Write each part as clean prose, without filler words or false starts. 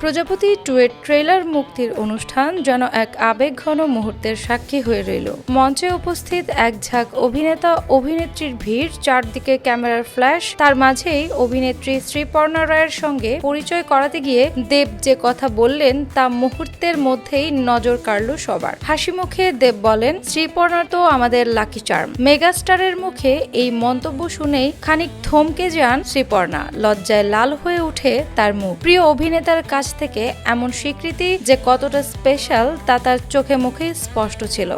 প্রজাপতি 2 এর ট্রেলার মুক্তির অনুষ্ঠান যেন এক আবেগঘন মুহূর্তের সাক্ষী হয়ে রইল। মঞ্চে উপস্থিত এক ঝাঁক অভিনেতা অভিনেত্রীর ভিড়, চারদিকে ক্যামেরার ফ্ল্যাশ, তার মাঝেই অভিনেত্রী শ্রীপর্ণা রায়ের সঙ্গে পরিচয় করাতে গিয়ে দেব যে কথা বললেন তা মুহূর্তের মধ্যেই নজর কাড়ল সবার। হাসি মুখে দেব বলেন, শ্রীপর্ণা তো আমাদের লাকি চার্ম। মেগাস্টারের মুখে এই মন্তব্য শুনেই খানিক থমকে যান শ্রীপর্ণা। লজ্জায় লাল হয়ে উঠে তার মুখ। প্রিয় অভিনেতার কাছ থেকে এমন স্বীকৃতি যে কতটা স্পেশাল তা তার চোখে মুখে স্পষ্ট ছিল।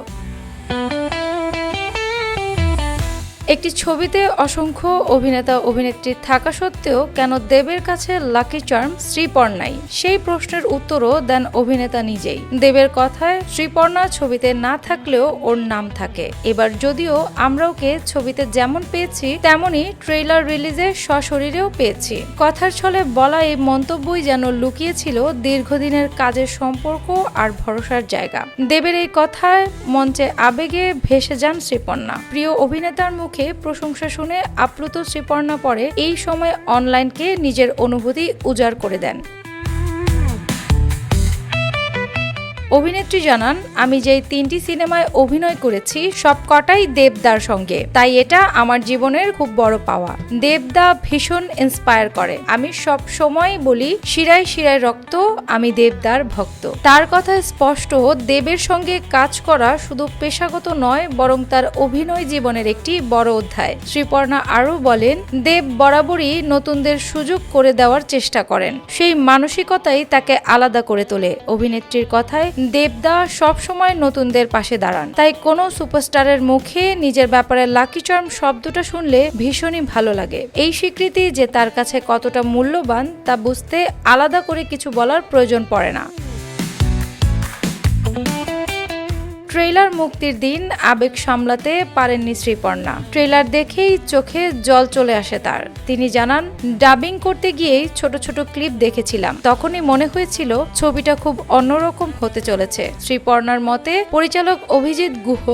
একটি ছবিতে অসংখ্য অভিনেতা অভিনেত্রী থাকা সত্ত্বেও কেন দেবের কাছে লাকি চার্ম শ্রীপর্ণাই? সেই প্রশ্নের উত্তরও দেন অভিনেতা নিজেই। দেবের কথায়, শ্রীপর্ণা ছবিতে না থাকলেও ওর নাম থাকে। এবার যদিও আমরা ওকে ছবিতে যেমন পেয়েছি তেমনই ট্রেলার রিলিজে সশরীরেও পেয়েছি। কথার ছলে বলা এই মন্তব্যই যেন লুকিয়েছিল দীর্ঘদিনের কাজের সম্পর্ক আর ভরসার জায়গা। দেবের এই কথায় মঞ্চে আবেগে ভেসে যান শ্রীপর্ণা। প্রিয় অভিনেতার মুখে প্রশংসা শুনে আপ্লুত শ্রীপর্ণা পরে এই সময় অনলাইনকে নিজের অনুভূতি উজাড় করে দেন। অভিনেত্রী জানান, আমি যেই 3টি সিনেমায় অভিনয় করেছি সব কটাই দেবদার সঙ্গে, তাই এটা আমার জীবনের খুব বড় পাওয়া। দেবদা ভীষণ ইন্সপায়ার করে। আমি সব সময় বলি, শিরায় শিরায় রক্ত, আমি দেবদার ভক্ত। তার কথায় স্পষ্ট, দেবের সঙ্গে কাজ করা শুধু পেশাগত নয় বরং তার অভিনয় জীবনের একটি বড় অধ্যায়। শ্রীপর্ণা আরও বলেন, দেব বরাবরই নতুনদের সুযোগ করে দেওয়ার চেষ্টা করেন। সেই মানসিকতাই তাকে আলাদা করে তোলে। অভিনেত্রীর কথায়, দেবদা সবসময় নতুনদের পাশে দাঁড়ান। তাই কোনো সুপারস্টারের মুখে নিজের ব্যাপারে লাকি চার্ম শব্দটা শুনলে ভীষণই ভালো লাগে। এই স্বীকৃতি যে তার কাছে কতটা মূল্যবান তা বুঝতে আলাদা করে কিছু বলার প্রয়োজন পড়ে না। ট্রেলার মুক্তির দিন আবেগ সামলাতে পারেননি শ্রীপর্ণা। ট্রেলার দেখেই চোখে জল চলে আসে তার। তিনি জানান, ডাবিং করতে গিয়েই ছোট ছোট ক্লিপ দেখেছিলাম। তখনই মনে হয়েছিল ছবিটা খুব অন্যরকম হতে চলেছে। শ্রীপর্ণার মতে, পরিচালক অভিজিৎ গুহ,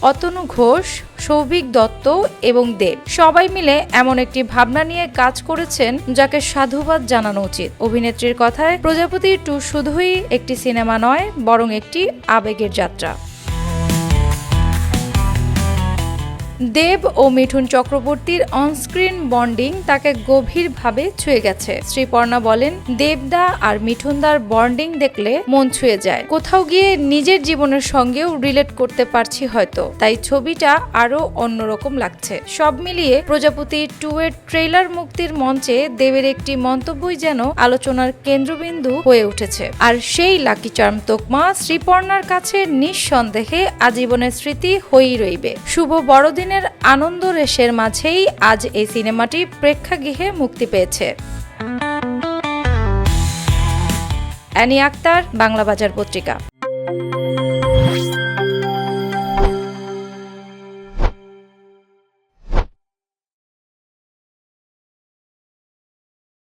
অতনু ঘোষ, সৌভিক দত্ত এবং দেব সবাই মিলে এমন একটি ভাবনা নিয়ে কাজ করেছেন যাকে সাধুবাদ জানানো উচিত। অভিনেত্রীর কথায়, প্রজাপতি 2 শুধুই একটি সিনেমা নয় বরং একটি আবেগের যাত্রা। দেব ও মিঠুন চক্রবর্তীর অনস্ক্রিন বন্ডিং তাকে গভীরভাবে ছুঁয়ে গেছে। শ্রীপর্ণা বলেন, দেবদা আর মিঠুনদার বন্ডিং দেখলে মন ছুঁয়ে যায়। কোথাও গিয়ে নিজের জীবনের সঙ্গেও রিলেট করতে পারছি হয়তো, তাই ছবিটা আরো অন্যরকম লাগছে। সব মিলিয়ে প্রজাপতি 2 এর ট্রেলার মুক্তির মঞ্চে দেবের একটি মন্তব্যই যেন আলোচনার কেন্দ্রবিন্দু হয়ে উঠেছে। আর সেই লাকি চার্ম তোকমা শ্রীপর্ণার কাছে নিঃসন্দেহে আজীবনের স্মৃতি হয়েই রইবে। শুভ বড়দিন আনন্দ রেশের মাঝেই আজ এই সিনেমাটি প্রেক্ষাগৃহে মুক্তি পেয়েছে। অ্যানি আক্তার, বাংলা বাজার পত্রিকা।